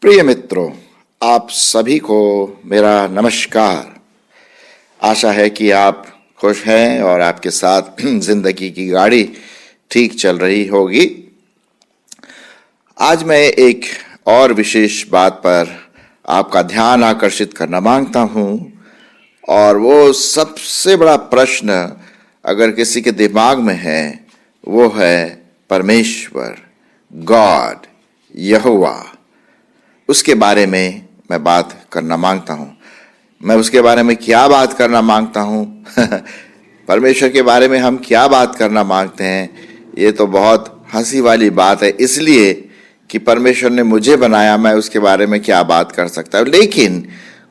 प्रिय मित्रों, आप सभी को मेरा नमस्कार। आशा है कि आप खुश हैं और आपके साथ जिंदगी की गाड़ी ठीक चल रही होगी। आज मैं एक और विशेष बात पर आपका ध्यान आकर्षित करना मांगता हूं, और वो सबसे बड़ा प्रश्न अगर किसी के दिमाग में है वो है परमेश्वर, गॉड, यहोवा। उसके बारे में मैं बात करना मांगता हूं। मैं उसके बारे में क्या बात करना मांगता हूं परमेश्वर के बारे में हम क्या बात करना मांगते हैं, ये तो बहुत हंसी वाली बात है, इसलिए कि परमेश्वर ने मुझे बनाया, मैं उसके बारे में क्या बात कर सकता हूं। लेकिन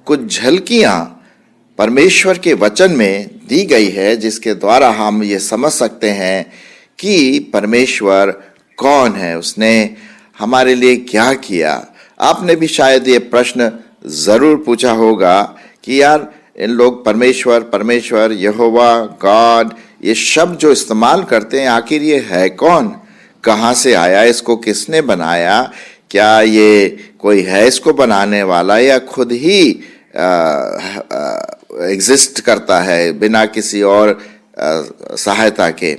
कुछ झलकियां परमेश्वर के वचन में दी गई है जिसके द्वारा हम ये समझ सकते हैं कि परमेश्वर कौन है, उसने हमारे लिए क्या किया। आपने भी शायद ये प्रश्न जरूर पूछा होगा कि यार इन लोग परमेश्वर, परमेश्वर, यहोवा, गॉड, ये शब्द जो इस्तेमाल करते हैं, आखिर ये है कौन, कहाँ से आया, इसको किसने बनाया, क्या ये कोई है इसको बनाने वाला या खुद ही एग्जिस्ट करता है बिना किसी और सहायता के।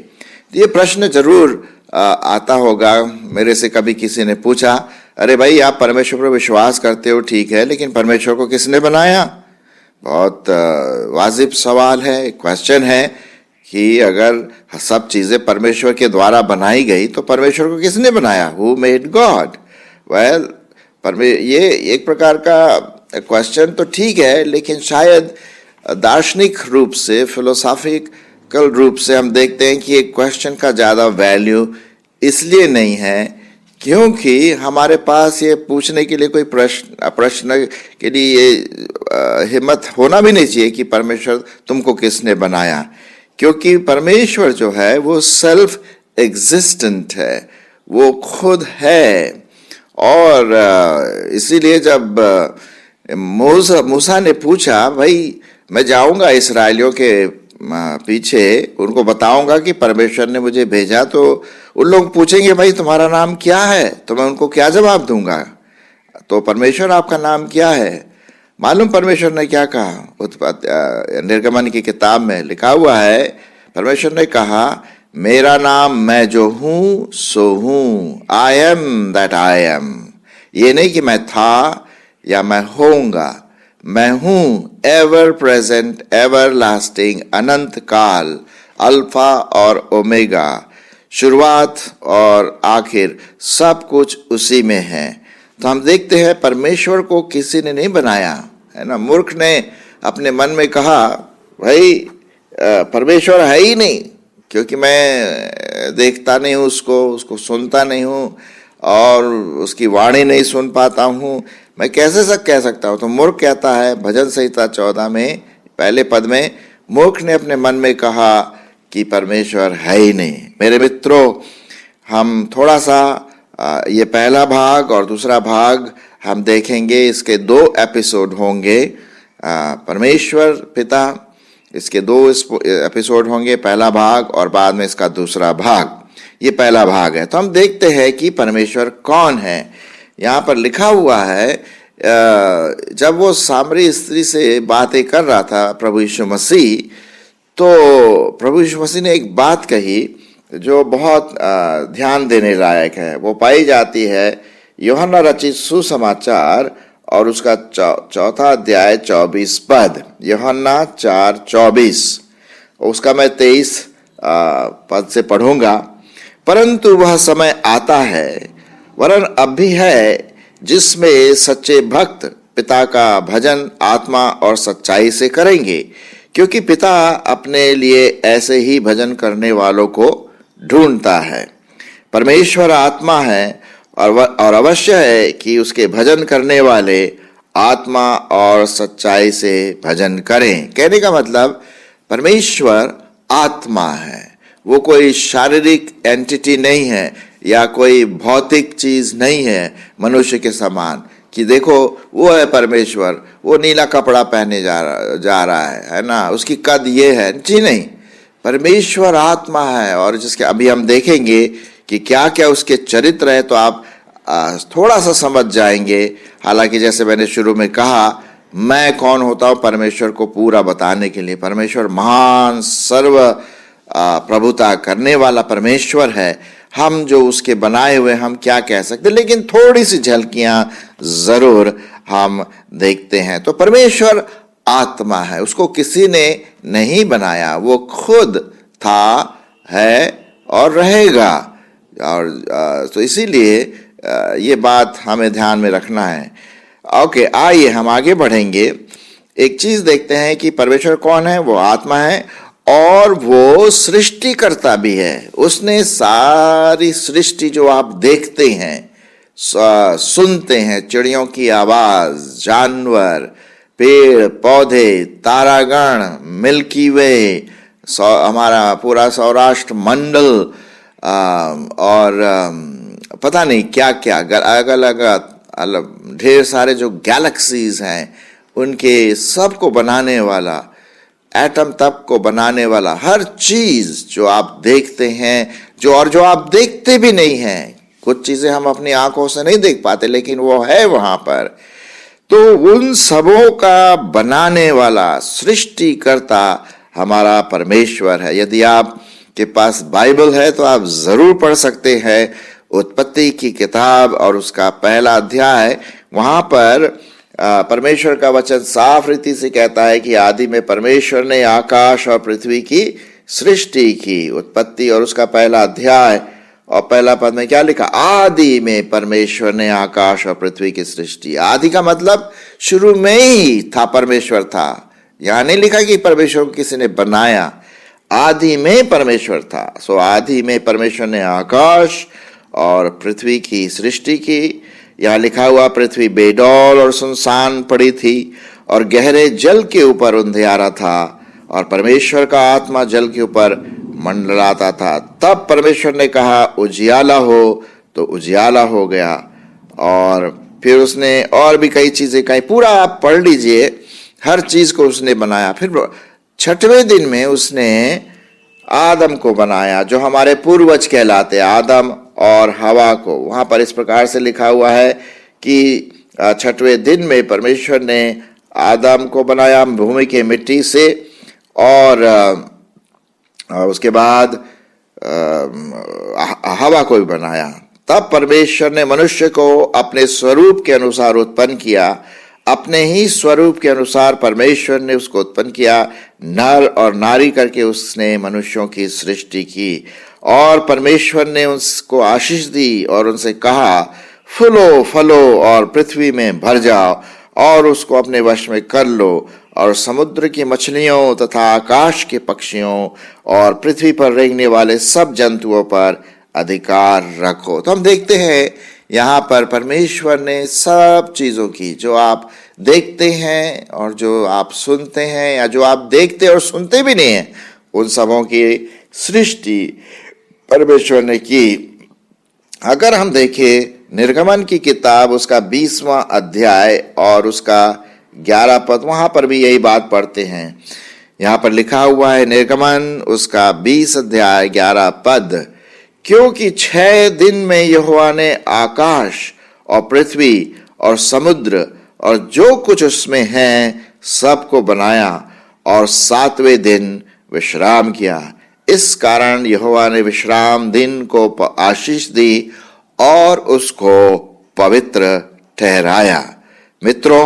ये प्रश्न जरूर आता होगा। मेरे से कभी किसी ने पूछा, अरे भाई आप परमेश्वर पर विश्वास करते हो, ठीक है, लेकिन परमेश्वर को किसने बनाया? बहुत वाजिब सवाल है, क्वेश्चन है कि अगर सब चीजें परमेश्वर के द्वारा बनाई गई तो परमेश्वर को किसने बनाया? Who made God? वेल, ये एक प्रकार का क्वेश्चन तो ठीक है, लेकिन शायद दार्शनिक रूप से, फिलोसॉफिकल रूप से हम देखते हैं कि एक क्वेश्चन का ज्यादा वैल्यू इसलिए नहीं है क्योंकि हमारे पास ये पूछने के लिए कोई प्रश्न के लिए ये हिम्मत होना भी नहीं चाहिए कि परमेश्वर तुमको किसने बनाया, क्योंकि परमेश्वर जो है वो सेल्फ एग्जिस्टेंट है, वो खुद है। और इसीलिए जब मूसा ने पूछा, भाई मैं जाऊंगा इसराइलियों के पीछे, उनको बताऊंगा कि परमेश्वर ने मुझे भेजा, तो उन लोग पूछेंगे भाई तुम्हारा नाम क्या है, तो मैं उनको क्या जवाब दूंगा? तो परमेश्वर आपका नाम क्या है? मालूम परमेश्वर ने क्या कहा? निर्गमन की किताब में लिखा हुआ है, परमेश्वर ने कहा, मेरा नाम मैं जो हूं सो हूं, I am that I am. ये नहीं कि मैं था या मैं होऊंगा, मैं हूं, एवर प्रेजेंट, एवर लास्टिंग, अनंत काल, अल्फा और ओमेगा, शुरुआत और आखिर, सब कुछ उसी में है। तो हम देखते हैं परमेश्वर को किसी ने नहीं बनाया, है ना। मूर्ख ने अपने मन में कहा, भाई परमेश्वर है ही नहीं, क्योंकि मैं देखता नहीं हूँ उसको सुनता नहीं हूँ और उसकी वाणी नहीं सुन पाता हूँ, मैं कैसे कह सकता हूँ। तो मूर्ख कहता है भजन संहिता 14 में पहले पद में, मूर्ख ने अपने मन में कहा कि परमेश्वर है ही नहीं। मेरे मित्रों, हम थोड़ा सा ये पहला भाग और दूसरा भाग हम देखेंगे, इसके 2 एपिसोड होंगे। परमेश्वर पिता, इसके 2 एपिसोड होंगे, पहला भाग और बाद में इसका दूसरा भाग। ये पहला भाग है। तो हम देखते हैं कि परमेश्वर कौन है। यहाँ पर लिखा हुआ है, जब वो सामरी स्त्री से बातें कर रहा था प्रभु यीशु मसीह, तो प्रभु यीशु मसीह ने एक बात कही जो बहुत ध्यान देने लायक है। वो पाई जाती है यूहन्ना रचित सुसमाचार और उसका 4 अध्याय 24 पद, यूहन्ना 4:24। उसका मैं 23 पद से पढ़ूंगा। परंतु वह समय आता है, वरन अब भी है, जिसमें सच्चे भक्त पिता का भजन आत्मा और सच्चाई से करेंगे, क्योंकि पिता अपने लिए ऐसे ही भजन करने वालों को ढूंढता है। परमेश्वर आत्मा है और अवश्य है कि उसके भजन करने वाले आत्मा और सच्चाई से भजन करें। कहने का मतलब परमेश्वर आत्मा है, वो कोई शारीरिक एंटिटी नहीं है या कोई भौतिक चीज नहीं है मनुष्य के समान कि देखो वो है परमेश्वर, वो नीला कपड़ा पहने जा रहा है ना, उसकी कद ये है जी, नहीं। परमेश्वर आत्मा है, और जिसके अभी हम देखेंगे कि क्या क्या उसके चरित्र है, तो आप थोड़ा सा समझ जाएंगे। हालांकि जैसे मैंने शुरू में कहा, मैं कौन होता हूं परमेश्वर को पूरा बताने के लिए। परमेश्वर महान सर्व प्रभुता करने वाला परमेश्वर है। हम जो उसके बनाए हुए, हम क्या कह सकते, लेकिन थोड़ी सी झलकियां जरूर हम देखते हैं। तो परमेश्वर आत्मा है, उसको किसी ने नहीं बनाया, वो खुद था, है और रहेगा। और तो इसीलिए ये बात हमें ध्यान में रखना है। ओके, आइए हम आगे बढ़ेंगे। एक चीज देखते हैं कि परमेश्वर कौन है। वो आत्मा है और वो सृष्टिकर्ता भी है। उसने सारी सृष्टि जो आप देखते हैं, सुनते हैं, चिड़ियों की आवाज, जानवर, पेड़ पौधे, तारागण, मिल्की वे, हमारा पूरा सौराष्ट्र मंडल, और पता नहीं क्या क्या अलग अलग ढेर सारे जो गैलेक्सीज हैं, उनके सबको बनाने वाला, एटम तक को बनाने वाला, हर चीज जो आप देखते हैं, जो आप देखते भी नहीं हैं। कुछ चीजें हम अपनी आंखों से नहीं देख पाते, लेकिन वो है वहां पर। तो उन सबों का बनाने वाला सृष्टिकर्ता हमारा परमेश्वर है। यदि आप के पास बाइबल है तो आप जरूर पढ़ सकते हैं उत्पत्ति की किताब और उसका पहला अध्याय। वहां पर परमेश्वर का वचन साफ रीति से कहता है कि आदि में परमेश्वर ने आकाश और पृथ्वी की सृष्टि की। उत्पत्ति और उसका पहला अध्याय और पहला पद में क्या लिखा? आदि में परमेश्वर ने आकाश और पृथ्वी की सृष्टि। आदि का मतलब शुरू में ही था, परमेश्वर था। यहां नहीं लिखा कि परमेश्वर को किसी ने बनाया, आदि में परमेश्वर था। सो आदि में परमेश्वर ने आकाश और पृथ्वी की सृष्टि की। यहां लिखा हुआ पृथ्वी बेडौल और सुनसान पड़ी थी और गहरे जल के ऊपर अंधियारा था और परमेश्वर का आत्मा जल के ऊपर मंडराता था। तब परमेश्वर ने कहा उजियाला हो, तो उजियाला हो गया। और फिर उसने और भी कई चीजें कही, पूरा आप पढ़ लीजिए, हर चीज को उसने बनाया। फिर छठवें दिन में उसने आदम को बनाया, जो हमारे पूर्वज कहलाते, आदम और हवा को। वहां पर इस प्रकार से लिखा हुआ है कि छठवें दिन में परमेश्वर ने आदम को बनाया भूमि के मिट्टी से, और उसके बाद हवा को भी बनाया। तब परमेश्वर ने मनुष्य को अपने स्वरूप के अनुसार उत्पन्न किया, अपने ही स्वरूप के अनुसार परमेश्वर ने उसको उत्पन्न किया, नर और नारी करके उसने मनुष्यों की सृष्टि की। और परमेश्वर ने उसको आशीष दी और उनसे कहा फूलो फलो और पृथ्वी में भर जाओ और उसको अपने वश में कर लो और समुद्र की मछलियों तथा आकाश के पक्षियों और पृथ्वी पर रेंगने वाले सब जंतुओं पर अधिकार रखो। तो हम देखते हैं यहाँ पर परमेश्वर ने सब चीजों की, जो आप देखते हैं और जो आप सुनते हैं, या जो आप देखते और सुनते भी नहीं हैं, उन सबों की सृष्टि परमेश्वर ने की। अगर हम देखें निर्गमन की किताब, उसका 20वां अध्याय और उसका 11 पद, वहां पर भी यही बात पढ़ते हैं। यहाँ पर लिखा हुआ है निर्गमन उसका 20 अध्याय 11 पद, क्योंकि 6 दिन में यहोवा ने आकाश और पृथ्वी और समुद्र और जो कुछ उसमें है सबको बनाया और 7वें दिन विश्राम किया। इस कारण यहोवा ने विश्राम दिन को आशीष दी और उसको पवित्र ठहराया। मित्रों,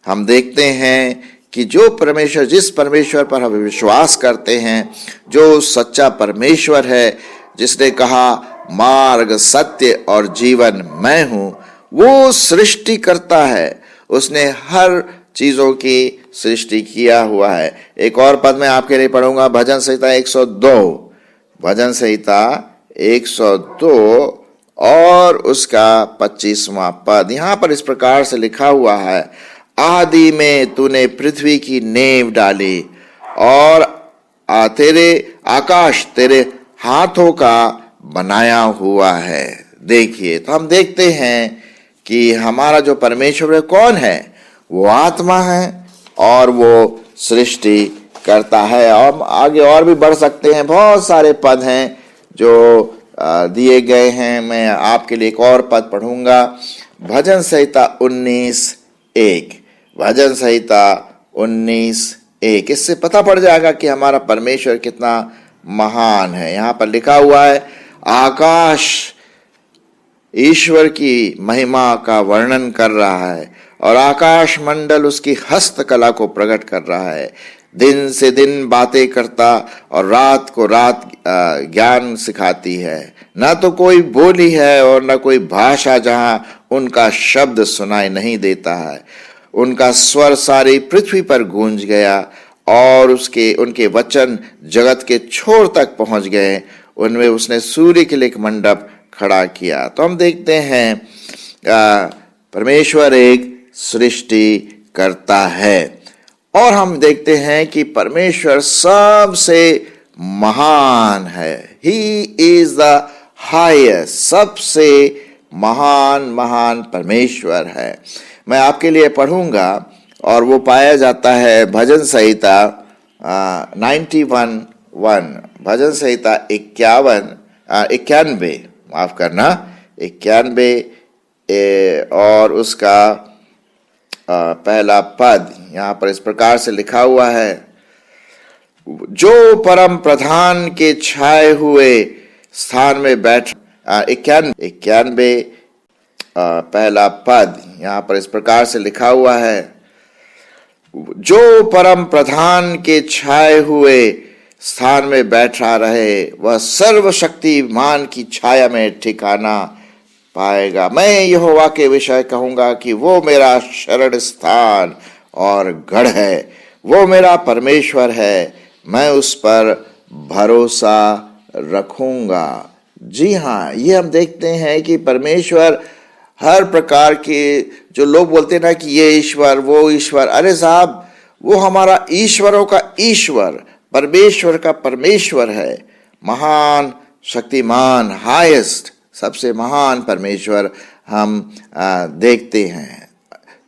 हम देखते हैं कि जो परमेश्वर, जिस परमेश्वर पर हम विश्वास करते हैं, जो सच्चा परमेश्वर है, जिसने कहा मार्ग सत्य और जीवन मैं हूं, वो सृष्टि करता है। उसने हर चीजों की सृष्टि किया हुआ है। एक और पद में आपके लिए पढ़ूंगा, भजन संहिता 102, भजन संहिता 102 और उसका 25वां पद। यहां पर इस प्रकार से लिखा हुआ है, आदि में तूने पृथ्वी की नींव डाली और तेरे आकाश तेरे हाथों का बनाया हुआ है। देखिए, तो हम देखते हैं कि हमारा जो परमेश्वर है कौन है? वो आत्मा है और वो सृष्टि करता है। और आगे और भी बढ़ सकते हैं, बहुत सारे पद हैं जो दिए गए हैं। मैं आपके लिए एक और पद पढ़ूंगा, भजन संहिता 19:1। भजन संहिता 19:1, इससे पता पड़ जाएगा कि हमारा परमेश्वर कितना महान है। यहां पर लिखा हुआ है, आकाश ईश्वर की महिमा का वर्णन कर रहा है और आकाश मंडल उसकी हस्तकला को प्रकट कर रहा है। दिन से दिन बातें करता और रात को रात ज्ञान सिखाती है। ना तो कोई बोली है और ना कोई भाषा जहां उनका शब्द सुनाई नहीं देता है। उनका स्वर सारी पृथ्वी पर गूंज गया और उनके वचन जगत के छोर तक पहुंच गए। उनमें उसने सूर्य के लिए एक मंडप खड़ा किया। तो हम देखते हैं परमेश्वर एक सृष्टि करता है और हम देखते हैं कि परमेश्वर सबसे महान है। ही इज द हाईएस्ट, सबसे महान परमेश्वर है। मैं आपके लिए पढ़ूंगा और वो पाया जाता है भजन संहिता 91:1, भजन संहिता 91 माफ करना 91 और उसका पहला पद यहाँ पर इस प्रकार से लिखा हुआ है, जो परम प्रधान के छाए हुए स्थान में बैठ 91 पहला पद यहाँ पर इस प्रकार से लिखा हुआ है, जो परम प्रधान के छाए हुए स्थान में बैठा रहे वह सर्वशक्तिमान की छाया में ठिकाना पाएगा। मैं यहोवा के विषय कहूंगा कि वो मेरा शरण स्थान और गढ़ है, वो मेरा परमेश्वर है, मैं उस पर भरोसा रखूंगा। जी हाँ, ये हम देखते हैं कि परमेश्वर हर प्रकार के, जो लोग बोलते हैं ना कि ये ईश्वर वो ईश्वर, अरे साहब वो हमारा ईश्वरों का ईश्वर, परमेश्वर का परमेश्वर है, महान शक्तिमान, हाईएस्ट, सबसे महान परमेश्वर हम देखते हैं।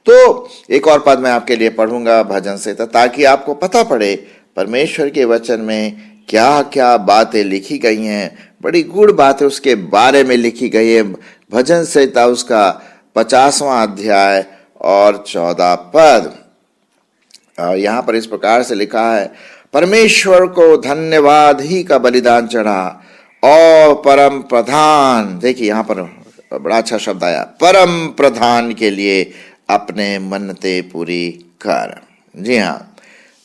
तो एक और पद मैं आपके लिए पढ़ूंगा भजन से, ताकि आपको पता पड़े परमेश्वर के वचन में क्या क्या बातें लिखी गई हैं। बड़ी गूढ़ बातें उसके बारे में लिखी गई है। भजन संहिता उसका 50वां अध्याय और 14 पद, यहाँ पर इस प्रकार से लिखा है, परमेश्वर को धन्यवाद ही का बलिदान चढ़ा और परम प्रधान, देखिए यहाँ पर बड़ा अच्छा शब्द आया, परम प्रधान के लिए अपने मन्नतें पूरी कर। जी हाँ,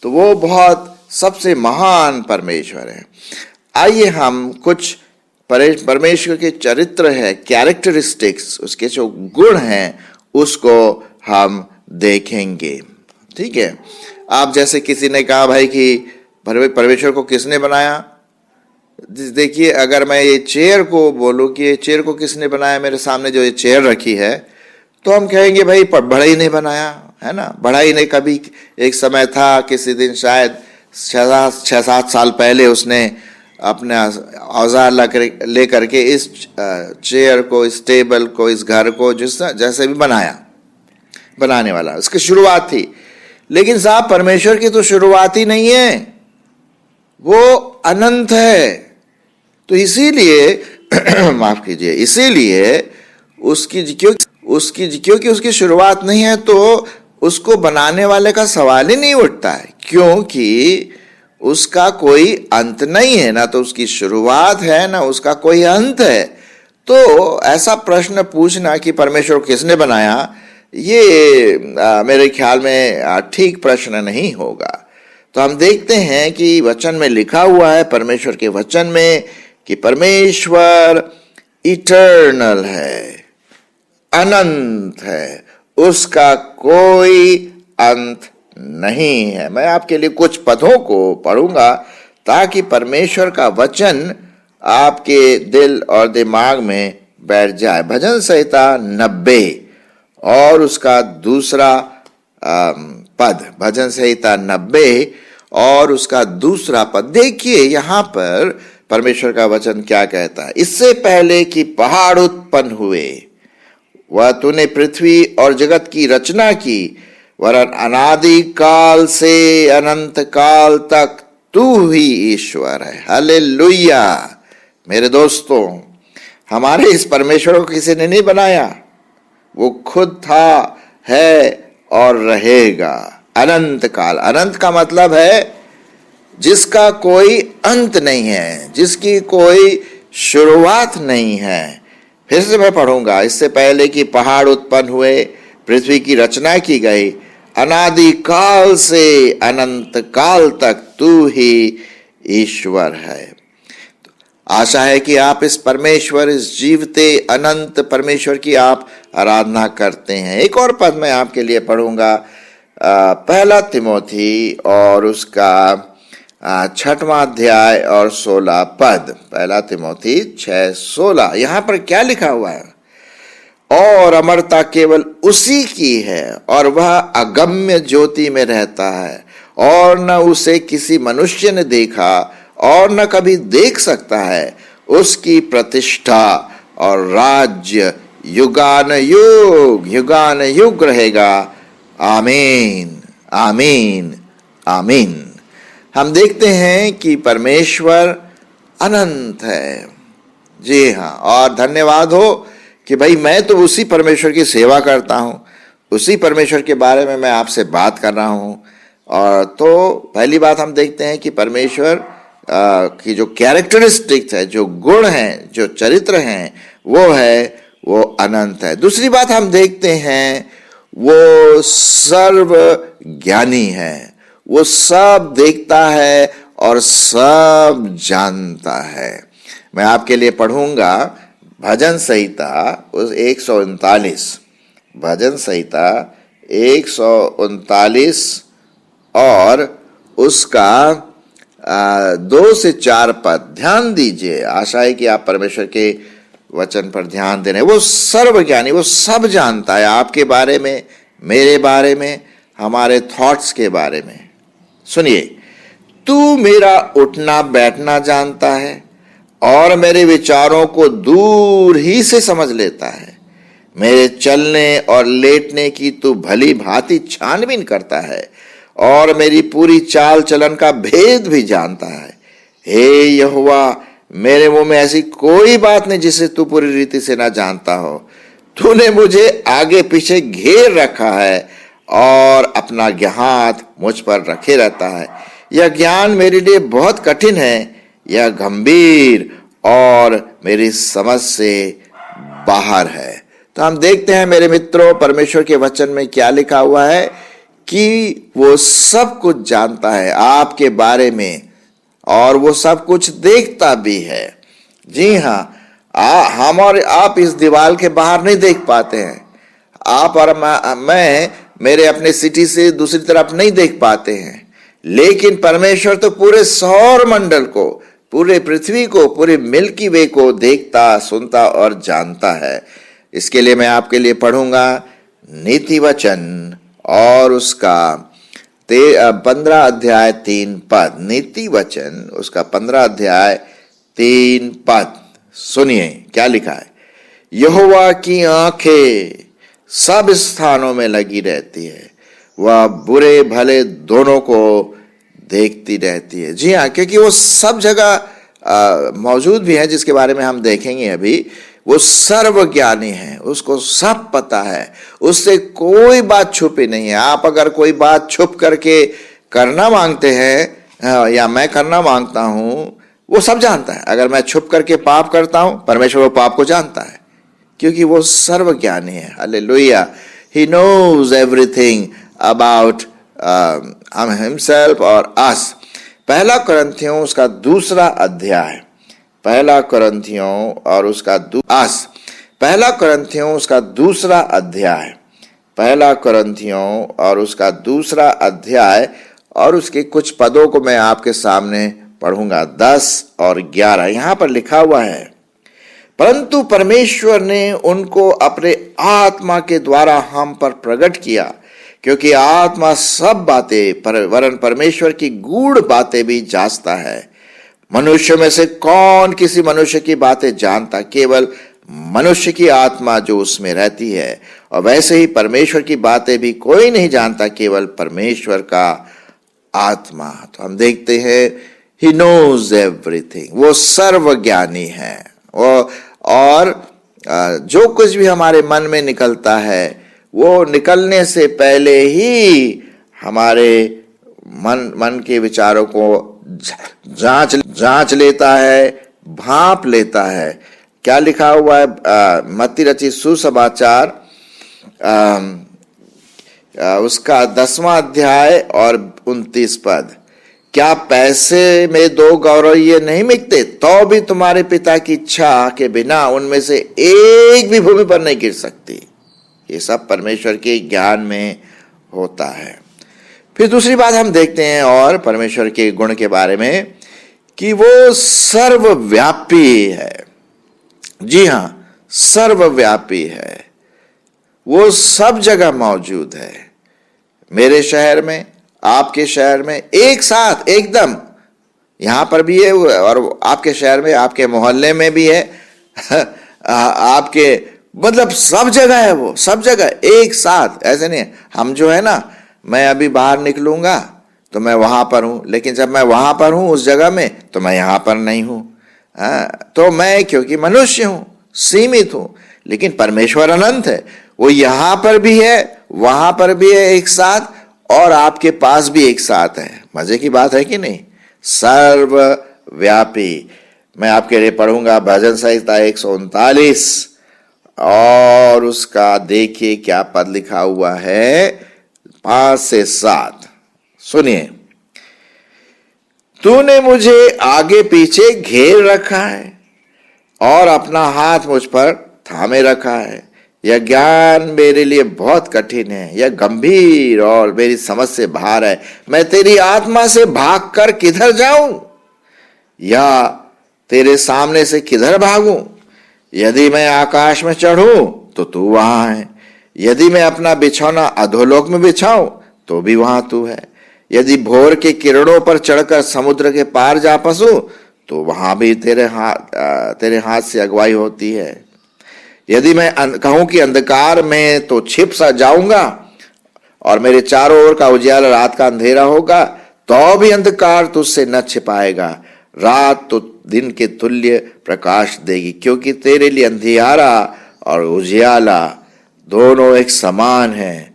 तो वो बहुत सबसे महान परमेश्वर है। आइए हम कुछ परमेश्वर के चरित्र है, कैरेक्टरिस्टिक्स, उसके जो गुण हैं उसको हम देखेंगे। ठीक है, आप जैसे किसी ने कहा भाई कि परमेश्वर को किसने बनाया, देखिए अगर मैं ये चेयर को बोलूं कि ये चेयर को किसने बनाया, मेरे सामने जो ये चेयर रखी है, तो हम कहेंगे भाई बड़ा ही नहीं बनाया, है ना, बड़ा ही नहीं। कभी एक समय था, किसी दिन शायद 6-7 साल पहले उसने अपने औजार ले करके इस चेयर को, इस टेबल को, इस घर को जैसे भी बनाने वाला, उसकी शुरुआत थी। लेकिन साहब परमेश्वर की तो शुरुआत ही नहीं है, वो अनंत है। तो इसीलिए माफ कीजिए, इसीलिए क्योंकि उसकी शुरुआत नहीं है तो उसको बनाने वाले का सवाल ही नहीं उठता है, क्योंकि उसका कोई अंत नहीं है, ना तो उसकी शुरुआत है ना उसका कोई अंत है। तो ऐसा प्रश्न पूछना कि परमेश्वर किसने बनाया, ये मेरे ख्याल में ठीक प्रश्न नहीं होगा। तो हम देखते हैं कि वचन में लिखा हुआ है, परमेश्वर के वचन में, कि परमेश्वर इटर्नल है, अनंत है, उसका कोई अंत नहीं है। मैं आपके लिए कुछ पदों को पढ़ूंगा ताकि परमेश्वर का वचन आपके दिल और दिमाग में बैठ जाए। भजन संहिता 90 और उसका दूसरा पद, भजन संहिता 90 और उसका दूसरा पद। देखिए यहां पर परमेश्वर का वचन क्या कहता है, इससे पहले कि पहाड़ उत्पन्न हुए वह तूने पृथ्वी और जगत की रचना की, वरन अनादि काल से अनंत काल तक तू ही ईश्वर है। हालेलुया। मेरे दोस्तों, हमारे इस परमेश्वर को किसी ने नहीं बनाया, वो खुद था, है और रहेगा अनंत काल। अनंत का मतलब है जिसका कोई अंत नहीं है, जिसकी कोई शुरुआत नहीं है। फिर से मैं पढ़ूंगा, इससे पहले कि पहाड़ उत्पन्न हुए, पृथ्वी की रचना की गई, अनादि काल से अनंत काल तक तू ही ईश्वर है। आशा है कि आप इस परमेश्वर, इस जीवते अनंत परमेश्वर की आप आराधना करते हैं। एक और पद मैं आपके लिए पढ़ूंगा, पहला तिमोथी और उसका 6वां अध्याय और 16 पद। पहला तिमोथी 6:16। यहां पर क्या लिखा हुआ है? और अमरता केवल उसी की है और वह अगम्य ज्योति में रहता है और न उसे किसी मनुष्य ने देखा और न कभी देख सकता है। उसकी प्रतिष्ठा और राज्य युगान युग रहेगा। आमीन, आमीन, आमीन। हम देखते हैं कि परमेश्वर अनंत है। जी हाँ, और धन्यवाद हो कि भाई मैं तो उसी परमेश्वर की सेवा करता हूँ, उसी परमेश्वर के बारे में मैं आपसे बात कर रहा हूँ। और तो पहली बात हम देखते हैं कि परमेश्वर की जो कैरेक्टरिस्टिक्स है, जो गुण हैं, जो चरित्र हैं, वो अनंत है। दूसरी बात हम देखते हैं वो सर्व ज्ञानी है, वो सब देखता है और सब जानता है। मैं आपके लिए पढ़ूंगा भजन संहिता उस 139, भजन संहिता 139 और उसका 2 से 4 पद। ध्यान दीजिए, आशा है कि आप परमेश्वर के वचन पर ध्यान दे रहे हैं। वो सर्वज्ञानी, वो सब जानता है आपके बारे में, मेरे बारे में, हमारे थॉट्स के बारे में। सुनिए, तू मेरा उठना बैठना जानता है और मेरे विचारों को दूर ही से समझ लेता है। मेरे चलने और लेटने की तू भली भांति छानबीन करता है और मेरी पूरी चाल चलन का भेद भी जानता है। हे यहोवा, मेरे मुंह में ऐसी कोई बात नहीं जिसे तू पूरी रीति से ना जानता हो। तूने मुझे आगे पीछे घेर रखा है और अपना हाथ मुझ पर रखे रहता है। यह ज्ञान मेरे लिए बहुत कठिन है, यह गंभीर और मेरी समझ से बाहर है। तो हम देखते हैं मेरे मित्रों, परमेश्वर के वचन में क्या लिखा हुआ है कि वो सब कुछ जानता है आपके बारे में और वो सब कुछ देखता भी है। जी हाँ, हम और आप इस दीवार के बाहर नहीं देख पाते हैं। आप और मैं मेरे अपने सिटी से दूसरी तरफ नहीं देख पाते हैं, लेकिन परमेश्वर तो पूरे सौर मंडल को, पूरे पृथ्वी को, पूरे मिल्की वे को देखता, सुनता और जानता है। इसके लिए मैं आपके लिए पढ़ूंगा नीति वचन और उसका 15 अध्याय 3 पद। नीति वचन उसका 15 अध्याय 3 पद। सुनिए क्या लिखा है। यहोवा की आंखें सब स्थानों में लगी रहती है, वह बुरे भले दोनों को देखती रहती है। जी हाँ, क्योंकि वो सब जगह मौजूद भी है, जिसके बारे में हम देखेंगे अभी। वो सर्वज्ञानी है, उसको सब पता है, उससे कोई बात छुपी नहीं है। आप अगर कोई बात छुप करके करना मांगते हैं या मैं करना मांगता हूं, वो सब जानता है। अगर मैं छुप करके पाप करता हूं, परमेश्वर वो पाप को जानता है, क्योंकि वो सर्वज्ञानी है। Hallelujah. He knows everything about himself और अस। पहला कुरिन्थियों उसका 2 अध्याय, पहला कुरिन्थियों और उसका 2 अध्याय, पहला कुरिन्थियों और उसका 2 अध्याय और उसके कुछ पदों को मैं आपके सामने पढ़ूंगा, 10 और 11। यहां पर लिखा हुआ है, परंतु परमेश्वर ने उनको अपने आत्मा के द्वारा हम पर प्रकट किया, क्योंकि आत्मा सब बातें वरन परमेश्वर की गूढ़ बातें भी जांचता है। मनुष्य में से कौन किसी मनुष्य की बातें जानता? केवल मनुष्य की आत्मा जो उसमें रहती है। और वैसे ही परमेश्वर की बातें भी कोई नहीं जानता, केवल परमेश्वर का आत्मा। तो हम देखते हैं He knows everything, वो सर्वज्ञानी है। और जो कुछ भी हमारे मन में निकलता है वो निकलने से पहले ही हमारे मन के विचारों को जांच लेता है, भांप लेता है। क्या लिखा हुआ है मत्ती रचित सुसमाचार उसका 10वां अध्याय और 29 पद। क्या पैसे में 2 गौरैये नहीं मिटते, तो भी तुम्हारे पिता की इच्छा के बिना उनमें से एक भी भूमि पर नहीं गिर सकती। ये सब परमेश्वर के ज्ञान में होता है। फिर दूसरी बात हम देखते हैं और परमेश्वर के गुण के बारे में कि वो सर्वव्यापी है। जी हां, सर्वव्यापी है। वो सब जगह मौजूद है, मेरे शहर में, आपके शहर में, एक साथ एकदम। यहां पर भी है और आपके शहर में, आपके मोहल्ले में भी है आपके मतलब सब जगह है, वो सब जगह एक साथ। ऐसे नहीं, हम जो है ना, मैं अभी बाहर निकलूंगा तो मैं वहां पर हूं, लेकिन जब मैं वहां पर हूं उस जगह में तो मैं यहां पर नहीं हूं। तो मैं क्योंकि मनुष्य हूं, सीमित हूं, लेकिन परमेश्वर अनंत है। वो यहां पर भी है, वहां पर भी है एक साथ, और आपके पास भी एक साथ है। मजे की बात है कि नहीं? सर्वव्यापी। मैं आपके लिए पढ़ूंगा भजन संहिता 139 और उसका देखिए क्या पद लिखा हुआ है, 5 से 7। सुनिए। तूने मुझे आगे पीछे घेर रखा है और अपना हाथ मुझ पर थामे रखा है। यह ज्ञान मेरे लिए बहुत कठिन है, यह गंभीर और मेरी समझ से बाहर है। मैं तेरी आत्मा से भागकर किधर जाऊं या तेरे सामने से किधर भागूं? यदि मैं आकाश में चढ़ूं तो तू वहां है, यदि मैं अपना बिछौना अधोलोक में बिछाऊं तो भी वहां तू है। यदि भोर के किरणों पर चढ़कर समुद्र के पार जा फंसूं तो वहां भी तेरे हाथ से अगुवाई होती है। यदि मैं कहूं कि अंधकार में तो छिप सा जाऊंगा और मेरे चारों ओर का उजियाला रात का अंधेरा होगा, तो भी अंधकार तुझसे न छिपाएगा। रात तो दिन के तुल्य प्रकाश देगी, क्योंकि तेरे लिए अंधियारा और उजियाला दोनों एक समान है।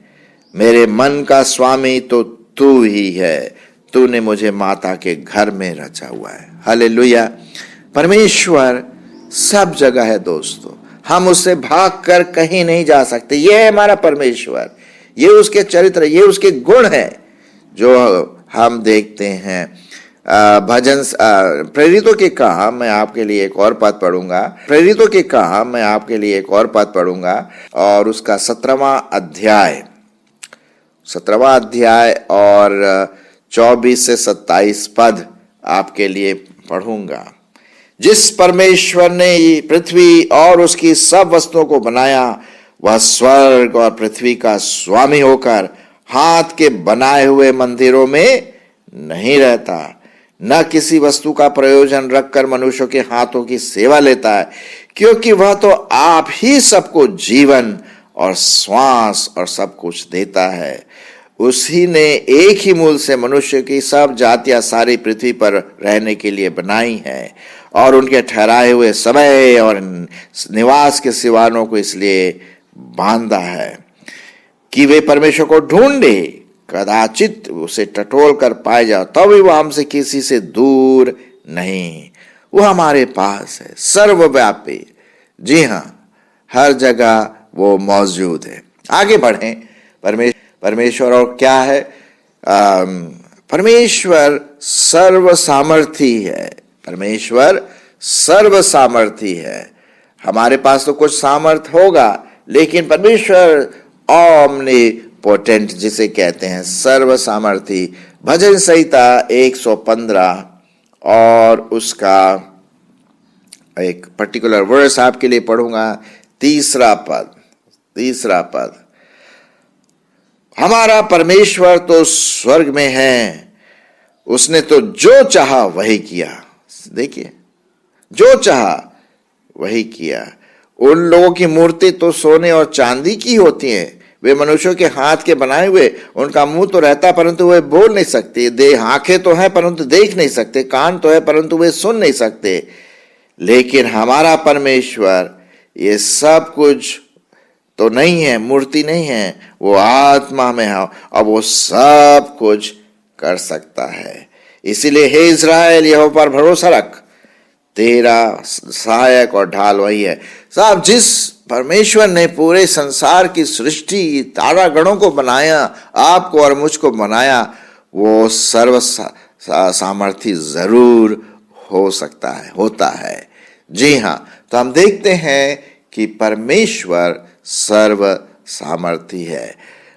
मेरे मन का स्वामी तो तू ही है, तूने मुझे माता के घर में रचा हुआ है। हालेलुया। परमेश्वर सब जगह है दोस्तों, हम उससे भागकर कहीं नहीं जा सकते। ये है हमारा परमेश्वर, ये उसके चरित्र, ये उसके गुण है जो हम देखते हैं। भजन प्रेरितों के काम मैं आपके लिए एक और पद पढ़ूंगा, प्रेरितों के काम मैं आपके लिए एक और पद पढ़ूंगा और उसका 17वां अध्याय और 24 से 27 पद आपके लिए पढ़ूंगा। जिस परमेश्वर ने पृथ्वी और उसकी सब वस्तुओं को बनाया, वह स्वर्ग और पृथ्वी का स्वामी होकर हाथ के बनाए हुए मंदिरों में नहीं रहता, न किसी वस्तु का प्रयोजन रखकर मनुष्यों के हाथों की सेवा लेता है, क्योंकि वह तो आप ही सबको जीवन और श्वास और सब कुछ देता है। उसी ने एक ही मूल से मनुष्य की सब जातियां सारी पृथ्वी पर रहने के लिए बनाई हैं और उनके ठहराए हुए समय और निवास के सिवानों को इसलिए बांधा है कि वे परमेश्वर को ढूंढे, कदाचित उसे टटोल कर पाए जाओ, तभी वह हमसे किसी से दूर नहीं। वो हमारे पास है, सर्वव्यापी। जी हाँ, हर जगह वो मौजूद है। आगे बढ़ें। परमेश्वर और क्या है? परमेश्वर सर्व सामर्थी है। परमेश्वर सर्व सामर्थी है। हमारे पास तो कुछ सामर्थ होगा, लेकिन परमेश्वर ओमनीपोटेंट जिसे कहते हैं, सर्व सामर्थी। भजन संहिता 115 और उसका एक पर्टिकुलर वर्स आपके लिए पढ़ूंगा, 3 पद। हमारा परमेश्वर तो स्वर्ग में है, उसने तो जो चाहा वही किया। देखिए, जो चाहा वही किया। उन लोगों की मूर्ति तो सोने और चांदी की होती है, वे मनुष्यों के हाथ के बनाए हुए, उनका मुंह तो रहता है परंतु वे बोल नहीं सकते, देह आंखें तो है परंतु देख नहीं सकते, कान तो है परंतु वे सुन नहीं सकते। लेकिन हमारा परमेश्वर ये सब कुछ तो नहीं है, मूर्ति नहीं है, वो आत्मा में है और वो सब कुछ कर सकता है। इसीलिए हे इज़राइल, यहोवा पर भरोसा रख, तेरा सहायक और ढाल वही है। साहब, जिस परमेश्वर ने पूरे संसार की सृष्टि, तारागणों को बनाया, आपको और मुझको बनाया, वो सर्व सामर्थी जरूर हो सकता है, होता है। जी हाँ, तो हम देखते हैं कि परमेश्वर सर्व सामर्थी है।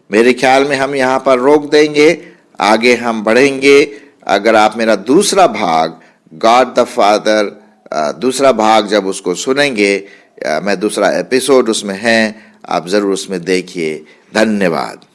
मेरे ख्याल में हम यहाँ पर रोक देंगे, आगे हम बढ़ेंगे। अगर आप मेरा दूसरा भाग गॉड द फादर, दूसरा भाग जब उसको सुनेंगे, मैं दूसरा एपिसोड उसमें है, आप जरूर उसमें देखिए। धन्यवाद।